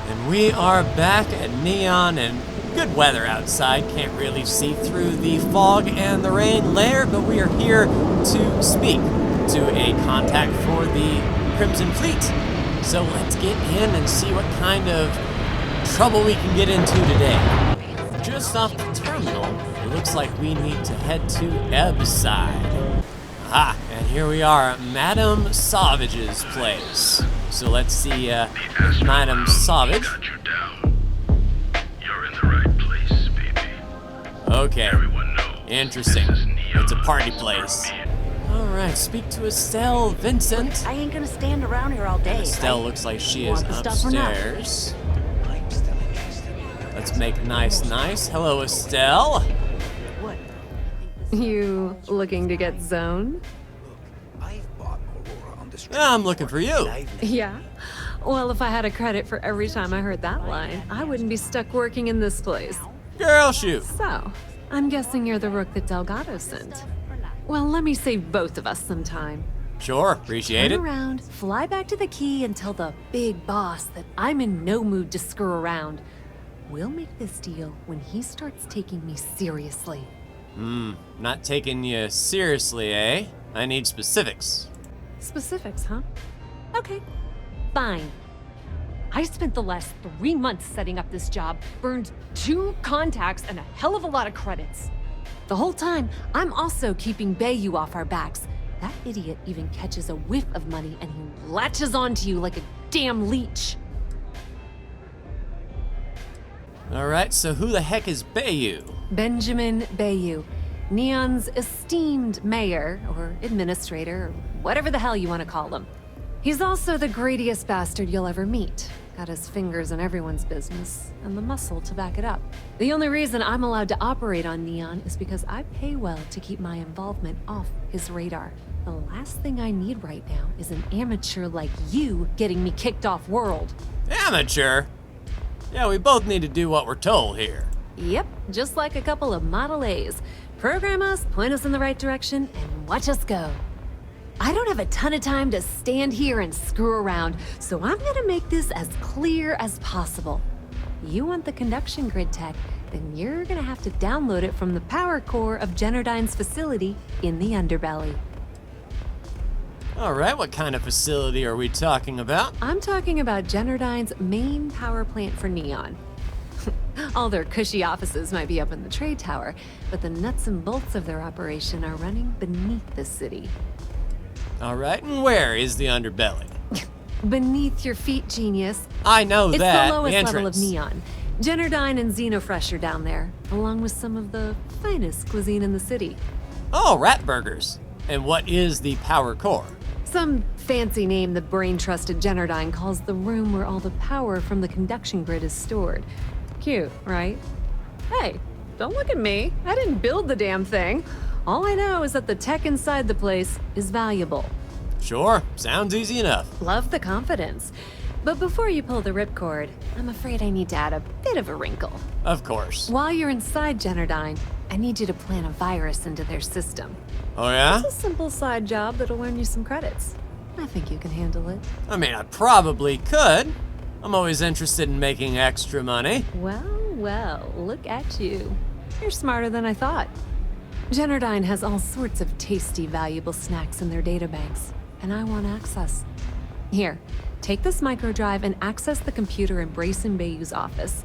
And we are back at Neon, and good weather outside. Can't really see through the fog and the rain layer, but we are here to speak to a contact for the Crimson Fleet. So let's get in and see what kind of trouble we can get into today. Just off the terminal, it looks like we need to head to Ebb's side. Aha, and here we are at Madame Savage's place. So let's see if Madame Savage. You're in the right place, baby. Okay, Everyone knows. interesting. This is Neon. It's a party place. Alright, speak to Estelle, Vincent. I ain't gonna stand around here all day. Estelle looks like she is Want the stuff or not? upstairs. Let's make nice. Hello, Estelle. What? You looking to get zoned? I'm looking for you. Yeah. Well, if I had a credit for every time I heard that line, I wouldn't be stuck working in this place. Girl, shoot. So, I'm guessing you're the rook that Delgado sent. Well, let me save both of us some time. Sure, appreciate Turn it. around, fly back to the key, and tell the big boss that I'm in no mood to screw around. We'll make this deal when he starts taking me seriously. Not taking you seriously, eh? I need specifics. Specifics, huh? Okay, fine. I spent the last 3 months setting up this job, burned 2 contacts and a hell of a lot of credits. The whole time, I'm also keeping Bayou off our backs. That idiot even catches a whiff of money and he latches onto you like a damn leech. Alright, so who the heck is Bayou? Benjamin Bayou, Neon's esteemed mayor, or administrator, or whatever the hell you want to call him. He's also the greediest bastard you'll ever meet. Got his fingers in everyone's business, and the muscle to back it up. The only reason I'm allowed to operate on Neon is because I pay well to keep my involvement off his radar. The last thing I need right now is an amateur like you getting me kicked off world. Amateur? Yeah, we both need to do what we're told here. Yep, just like a couple of Model A's. Program us, point us in the right direction, and watch us go. I don't have a ton of time to stand here and screw around, so I'm gonna make this as clear as possible. You want the conduction grid tech, then you're gonna have to download it from the power core of Generdyne's facility in the underbelly. Alright, what kind of facility are we talking about? I'm talking about Generdyne's main power plant for Neon. All their cushy offices might be up in the trade tower, but the nuts and bolts of their operation are running beneath the city. Alright, and where is the underbelly? Beneath your feet, genius. I know It's that. the lowest level of entrance. Neon. Generdyne and Xenofresh are down there, along with some of the finest cuisine in the city. Oh, rat burgers. And what is the power core? Some fancy name the brain-trusted Generdyne calls the room where all the power from the conduction grid is stored. Cute, right? Hey, don't look at me. I didn't build the damn thing. All I know is that the tech inside the place is valuable. Sure, sounds easy enough. Love the confidence. But before you pull the ripcord, I'm afraid I need to add a bit of a wrinkle. Of course. While you're inside Generdyne, I need you to plant a virus into their system. Oh yeah? It's a simple side job that'll earn you some credits. I think you can handle it. I mean, I probably could. I'm always interested in making extra money. Well, look at you. You're smarter than I thought. Generdyne has all sorts of tasty, valuable snacks in their databanks, and I want access. Here, take this microdrive and access the computer in Brayson Bayou's office.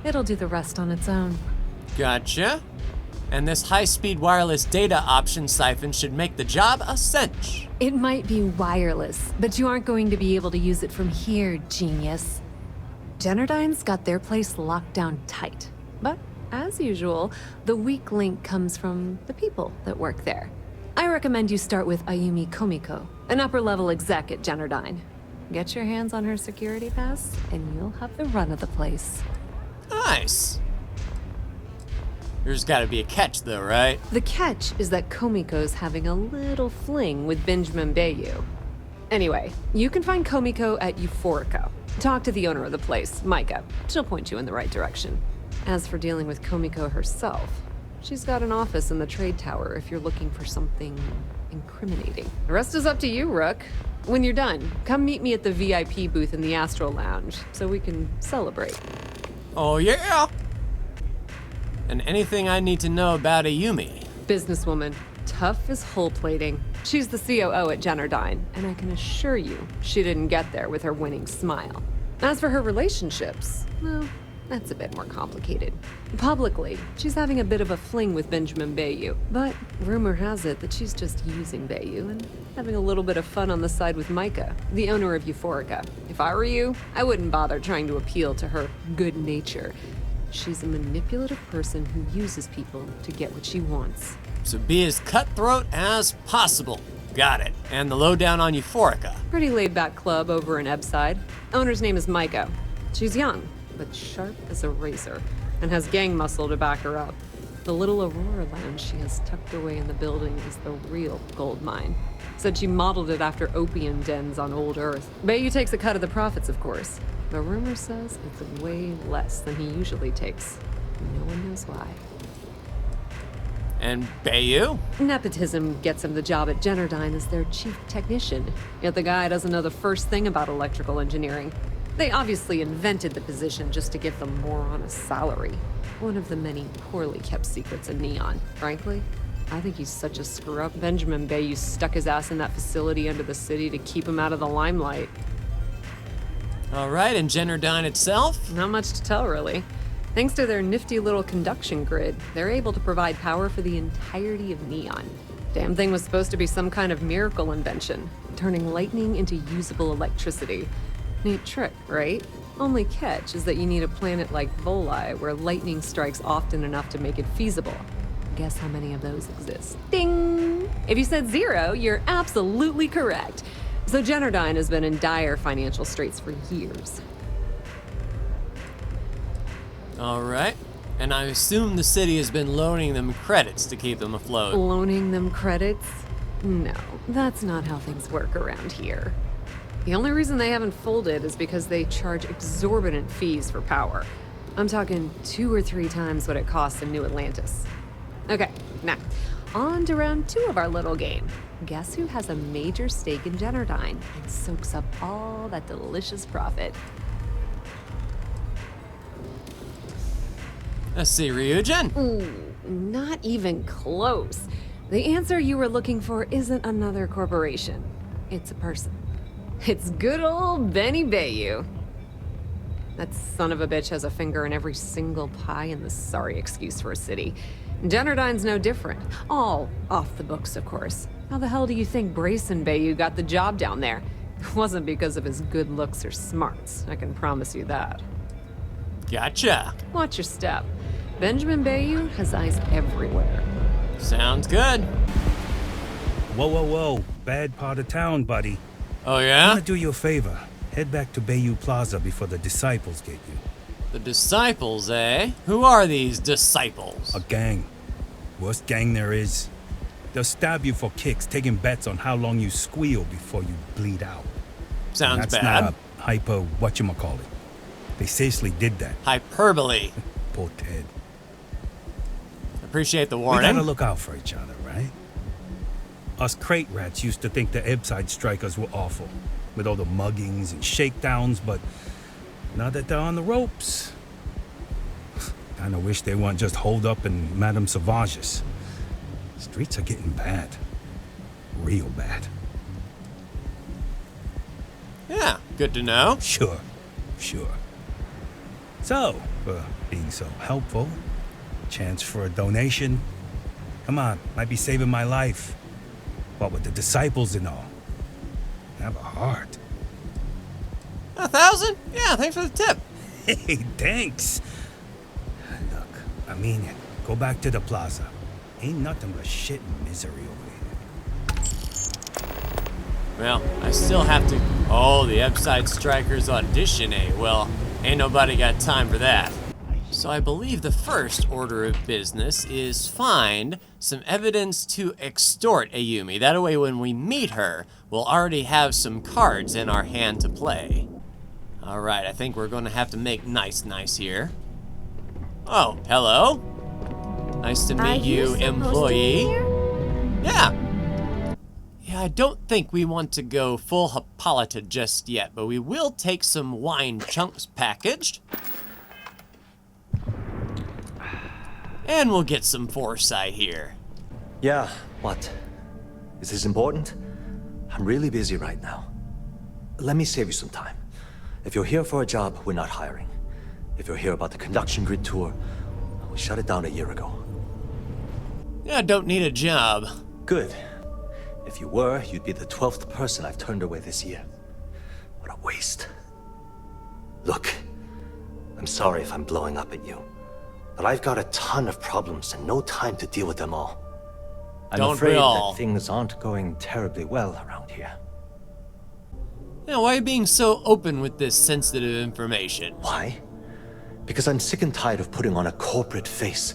It'll do the rest on its own. Gotcha. And this high-speed wireless data option siphon should make the job a cinch. It might be wireless, but you aren't going to be able to use it from here, genius. Generdyne's got their place locked down tight. But, as usual, the weak link comes from the people that work there. I recommend you start with Ayumi Komiko, an upper-level exec at Generdyne. Get your hands on her security pass, and you'll have the run of the place. Nice. There's gotta be a catch though, right? The catch is that Komiko's having a little fling with Benjamin Bayou. Anyway, you can find Komiko at Euphorica. Talk to the owner of the place, Micah. She'll point you in the right direction. As for dealing with Komiko herself, she's got an office in the trade tower if you're looking for something incriminating. The rest is up to you, Rook. When you're done, come meet me at the VIP booth in the Astral Lounge so we can celebrate. Oh yeah! And anything I need to know about Ayumi? Businesswoman, tough as hull plating. She's the COO at Generdyne, and I can assure you she didn't get there with her winning smile. As for her relationships, well, that's a bit more complicated. Publicly, she's having a bit of a fling with Benjamin Bayou, but rumor has it that she's just using Bayou and having a little bit of fun on the side with Micah, the owner of Euphorica. If I were you, I wouldn't bother trying to appeal to her good nature. She's a manipulative person who uses people to get what she wants. So be as cutthroat as possible. Got it. And the lowdown on Euphorica. Pretty laid-back club over in Ebside. Owner's name is Micah. She's young, but sharp as a razor, and has gang muscle to back her up. The little Aurora lounge she has tucked away in the building is the real gold mine. Said she modeled it after opium dens on old Earth. Bayou takes a cut of the profits, of course. The rumor says it's way less than he usually takes. No one knows why. And Bayou? Nepotism gets him the job at Generdyne as their chief technician. Yet the guy doesn't know the first thing about electrical engineering. They obviously invented the position just to give them more on a salary. One of the many poorly kept secrets in Neon. Frankly, I think he's such a screw-up. Benjamin Bayou stuck his ass in that facility under the city to keep him out of the limelight. All right, and Generdyne itself? Not much to tell, really. Thanks to their nifty little conduction grid, they're able to provide power for the entirety of Neon. Damn thing was supposed to be some kind of miracle invention, turning lightning into usable electricity. Neat trick, right? Only catch is that you need a planet like Voli, where lightning strikes often enough to make it feasible. Guess how many of those exist? Ding! If you said 0, you're absolutely correct. So Generdyne has been in dire financial straits for years. All right. And I assume the city has been loaning them credits to keep them afloat. Loaning them credits? No, that's not how things work around here. The only reason they haven't folded is because they charge exorbitant fees for power. I'm talking 2 or 3 times what it costs in New Atlantis. Okay, now, on to round 2 of our little game. Guess who has a major stake in Generdyne and soaks up all that delicious profit? Let's see, Ryujin. Ooh, not even close. The answer you were looking for isn't another corporation. It's a person. It's good old Benny Bayou. That son of a bitch has a finger in every single pie and the sorry excuse for a city. Generdyne's no different. All off the books, of course. How the hell do you think Brayson Bayou got the job down there? It wasn't because of his good looks or smarts, I can promise you that. Gotcha. Watch your step. Benjamin Bayou has eyes everywhere. Sounds good. Whoa, whoa, whoa. Bad part of town, buddy. Oh, I'm yeah? gonna do you a favor. Head back to Bayou Plaza before the disciples get you. The disciples, eh? Who are these disciples? A gang. Worst gang there is. They'll stab you for kicks, taking bets on how long you squeal before you bleed out. Sounds That's bad. not a hyper whatchamacallit. They seriously did that. Hyperbole. Poor Ted. Appreciate the We warning. gotta look out for each other, right? Us crate rats used to think the Ebside strikers were awful, with all the muggings and shakedowns, but now that they're on the ropes, kinda wish they weren't just holed up in Madame Sauvage's. Streets are getting bad. Real bad. Yeah, good to know. Sure. So, for being so helpful, chance for a donation. Come on, might be saving my life. What with the disciples and all. Have a heart. 1,000? Yeah, thanks for the tip. Hey, thanks. Look, I mean it. Go back to the plaza. Ain't nothing but shit and misery over here. Well, I still have to... Oh, the Ebside Strikers audition, eh? Well, ain't nobody got time for that. So I believe the first order of business is find some evidence to extort Ayumi. That way when we meet her, we'll already have some cards in our hand to play. All right, I think we're gonna have to make nice here. Oh, hello. Nice to meet you, employee. Yeah. Yeah, I don't think we want to go full Hippolyta just yet, but we will take some wine chunks packaged. And we'll get some foresight here. Yeah, what? Is this important? I'm really busy right now. Let me save you some time. If you're here for a job, we're not hiring. If you're here about the conduction grid tour, we shut it down a year ago. Yeah, I don't need a job. Good. If you were, you'd be the 12th person I've turned away this year. What a waste. Look, I'm sorry if I'm blowing up at you, but I've got a ton of problems and no time to deal with them all. I'm Don't we afraid all? that things aren't going terribly well around here. Yeah, why are you being so open with this sensitive information? Why? Because I'm sick and tired of putting on a corporate face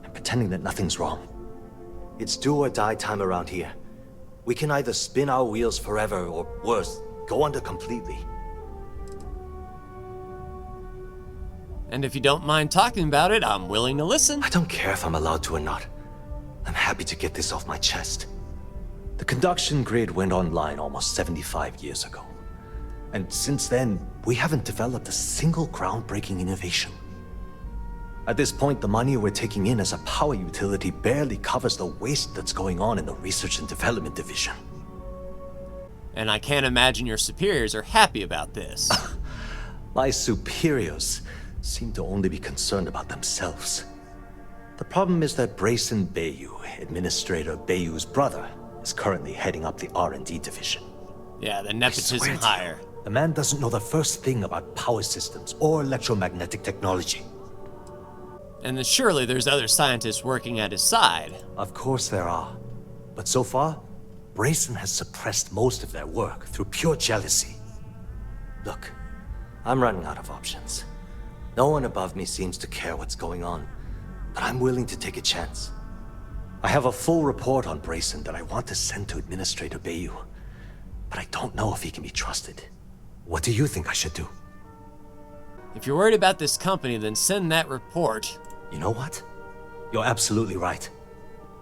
and pretending that nothing's wrong. It's do or die time around here. We can either spin our wheels forever or worse, go under completely. And if you don't mind talking about it, I'm willing to listen. I don't care if I'm allowed to or not. I'm happy to get this off my chest. The conduction grid went online almost 75 years ago. And since then, we haven't developed a single groundbreaking innovation. At this point, the money we're taking in as a power utility barely covers the waste that's going on in the research and development division. And I can't imagine your superiors are happy about this. My superiors seem to only be concerned about themselves. The problem is that Brayson Bayou, Administrator Bayou's brother, is currently heading up the R&D division. Yeah, the I nepotism swear to you, hire. the man doesn't know the first thing about power systems or electromagnetic technology. And then surely there's other scientists working at his side. Of course there are. But so far, Brayson has suppressed most of their work through pure jealousy. Look, I'm running out of options. No one above me seems to care what's going on, but I'm willing to take a chance. I have a full report on Brayson that I want to send to Administrator Bayou, but I don't know if he can be trusted. What do you think I should do? If you're worried about this company, then send that report. You know what? You're absolutely right.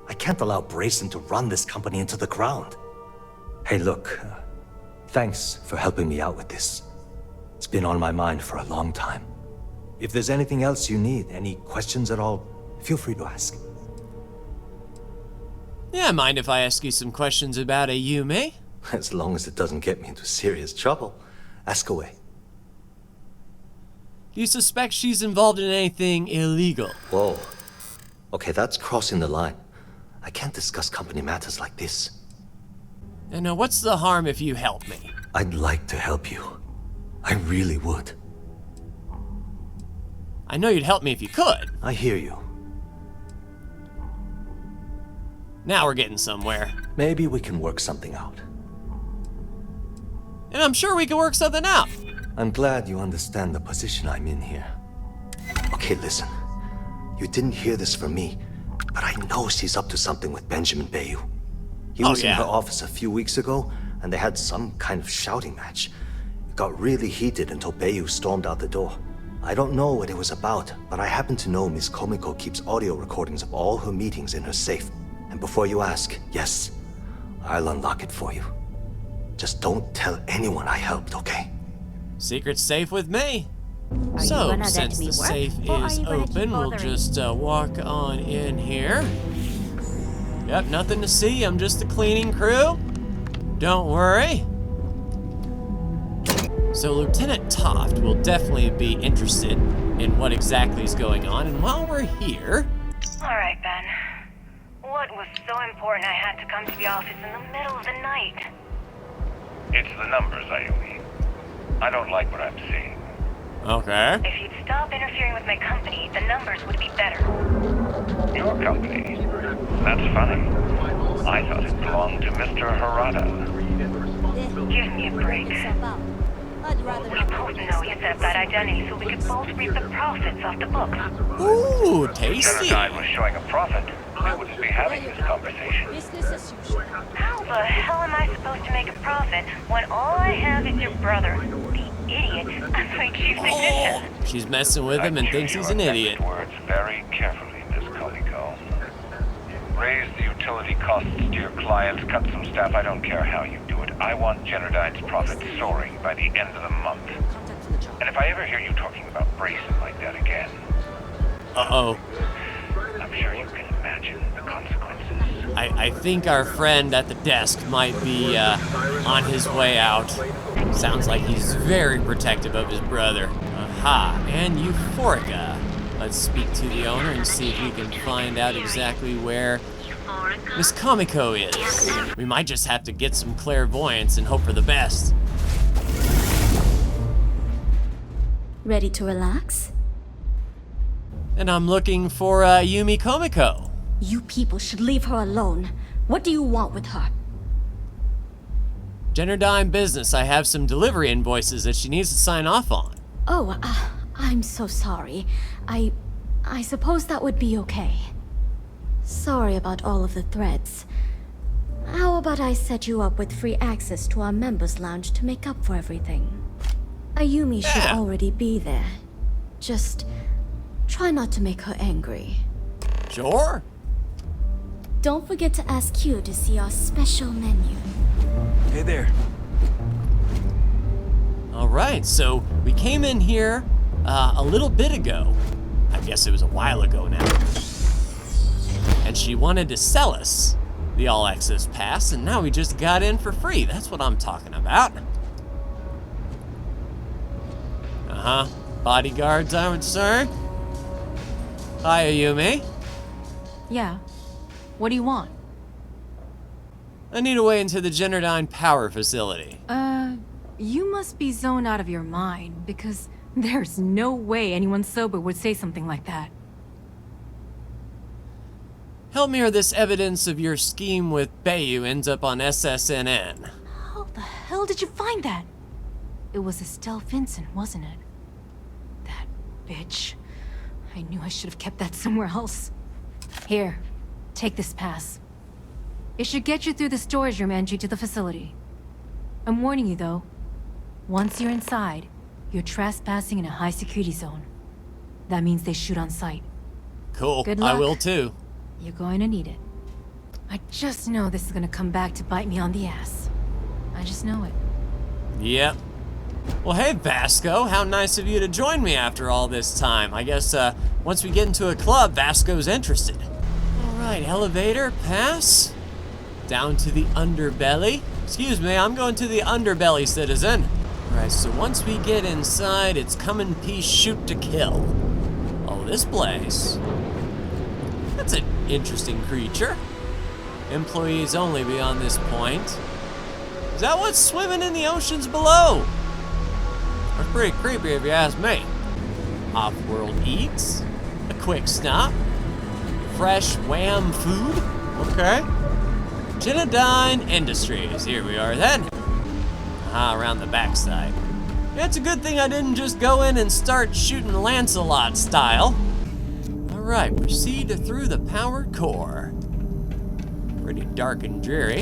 I can't allow Brayson to run this company into the ground. Hey, look, thanks for helping me out with this. It's been on my mind for a long time. If there's anything else you need, any questions at all, feel free to ask. Yeah, mind if I ask you some questions about a Yume? As long as it doesn't get me into serious trouble, ask away. Do you suspect she's involved in anything illegal? Whoa. Okay, that's crossing the line. I can't discuss company matters like this. And what's the harm if you help me? I'd like to help you. I really would. I know you'd help me if you could. I hear you. Now we're getting somewhere. Maybe we can work something out. And I'm sure we can work something out. I'm glad you understand the position I'm in here. Okay, listen. You didn't hear this from me, but I know she's up to something with Benjamin Bayou. He was in her office a few weeks ago, and they had some kind of shouting match. It got really heated until Bayou stormed out the door. I don't know what it was about, but I happen to know Miss Komiko keeps audio recordings of all her meetings in her safe. And before you ask, yes, I'll unlock it for you. Just don't tell anyone I helped, okay? Secret's safe with me. Are you So, gonna let since me the work, safe or are is you gonna keep open, we'll bothering? just walk on in here. Yep, nothing to see. I'm just the cleaning crew. Don't worry. So Lieutenant Toft will definitely be interested in what exactly is going on. And while we're here... All right, Ben. What was so important I had to come to the office in the middle of the night? It's the numbers, Ayumi. I don't like what I'm seeing. Okay. If you'd stop interfering with my company, the numbers would be better. Your company? That's funny. I thought it belonged to Mr. Harada. Give me a break. We're supposed to know you set up that identity so we could both reap the profits off the book. Ooh, If tasty. Genocide was showing a profit, we wouldn't be having this conversation. How the hell am I supposed to make a profit when all I have is your brother, the idiot, as my chief technician? She's messing with him and I'd thinks choose he's your an idiot. next words very carefully, Miss Komiko. Raise the utility costs to your clients, cut some staff. I don't care how you do it. I want Generdyne's profits soaring by the end of the month. And if I ever hear you talking about bracing like that again, Uh-oh. I'm sure you can imagine the consequences. I think our friend at the desk might be on his way out. Sounds like he's very protective of his brother. Aha, and Euphorica. Let's speak to the owner and see if we can find out exactly where Miss Komiko is. We might just have to get some clairvoyance and hope for the best. Ready to relax? And I'm looking for Yumi Komiko. You people should leave her alone. What do you want with her? Generdyne business. I have some delivery invoices that she needs to sign off on. Oh, I'm so sorry. I suppose that would be okay. Sorry about all of the threats. How about I set you up with free access to our members' lounge to make up for everything? Ayumi should already be there. Just try not to make her angry. Sure. Don't forget to ask Q to see our special menu. Hey there. All right, so we came in here a little bit ago. I guess it was a while ago now. And she wanted to sell us the All Access Pass, and now we just got in for free. That's what I'm talking about. Uh-huh. Bodyguards, I would say. Hi, Ayumi. Yeah. What do you want? I need a way into the Generdyne power facility. You must be zoned out of your mind, because there's no way anyone sober would say something like that. Help me or this evidence of your scheme with Bayu ends up on SSNN. How the hell did you find that? It was Estelle Vincent, wasn't it? That bitch. I knew I should have kept that somewhere else. Here, take this pass. It should get you through the storage room entry to the facility. I'm warning you though, once you're inside, you're trespassing in a high security zone. That means they shoot on sight. Cool, Good luck. I will too. You're going to need it. I just know this is gonna come back to bite me on the ass. I just know it. Yep. Well, hey, Vasco, how nice of you to join me after all this time. I guess once we get into a club, Vasco's interested. All right, elevator, pass. Down to the underbelly. Excuse me, I'm going to the underbelly, citizen. All right, so once we get inside, it's come in peace, shoot to kill. Oh, this place. That's an interesting creature. Employees only beyond this point. Is that what's swimming in the oceans below? That's pretty creepy if you ask me. Off-world eats, a quick stop, fresh wham food, okay. Generdyne Industries, here we are then. Around the backside. Yeah, it's a good thing I didn't just go in and start shooting Lancelot style. All right, proceed through the powered core. Pretty dark and dreary.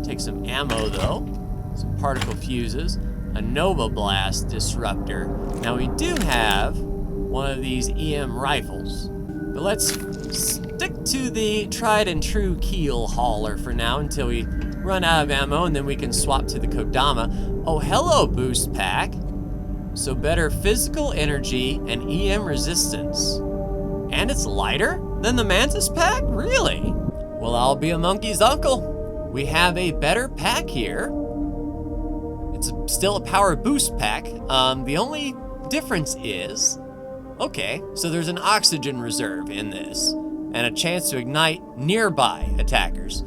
Take some ammo though, some particle fuses, a Nova Blast disruptor. Now we do have one of these EM rifles, but let's stick to the tried and true keel hauler for now until we run out of ammo, and then we can swap to the Kodama. Oh, hello, boost pack. So better physical energy and EM resistance. And it's lighter than the Mantis pack? Really? Well, I'll be a monkey's uncle. We have a better pack here. It's still a power boost pack. The only difference is, okay, so there's an oxygen reserve in this and a chance to ignite nearby attackers.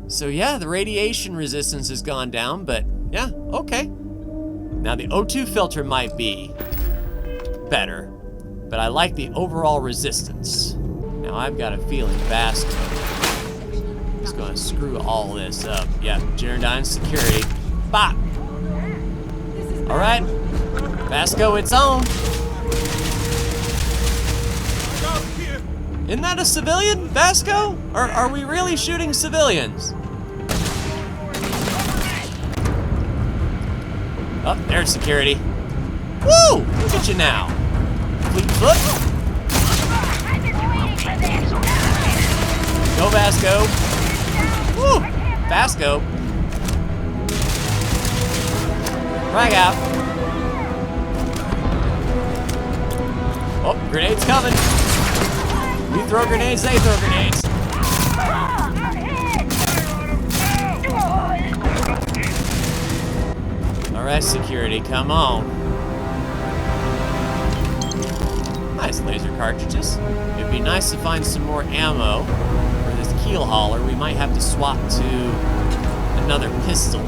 So yeah, the radiation resistance has gone down, but yeah, okay. Now the O2 filter might be better, but I like the overall resistance. Now I've got a feeling Vasco is gonna screw all this up. Yeah, Generdyne security. Bop! All right, Vasco, it's on. Isn't that a civilian, Vasco? Or are we really shooting civilians? Oh, there's security. Woo! Look at you now. Fleet foot. Go, Vasco. Woo! Fast go. Frag out. Oh, grenades coming. You throw grenades, they throw grenades. Alright, security, come on. Nice laser cartridges. It'd be nice to find some more ammo for this keel hauler. We might have to swap to another pistol.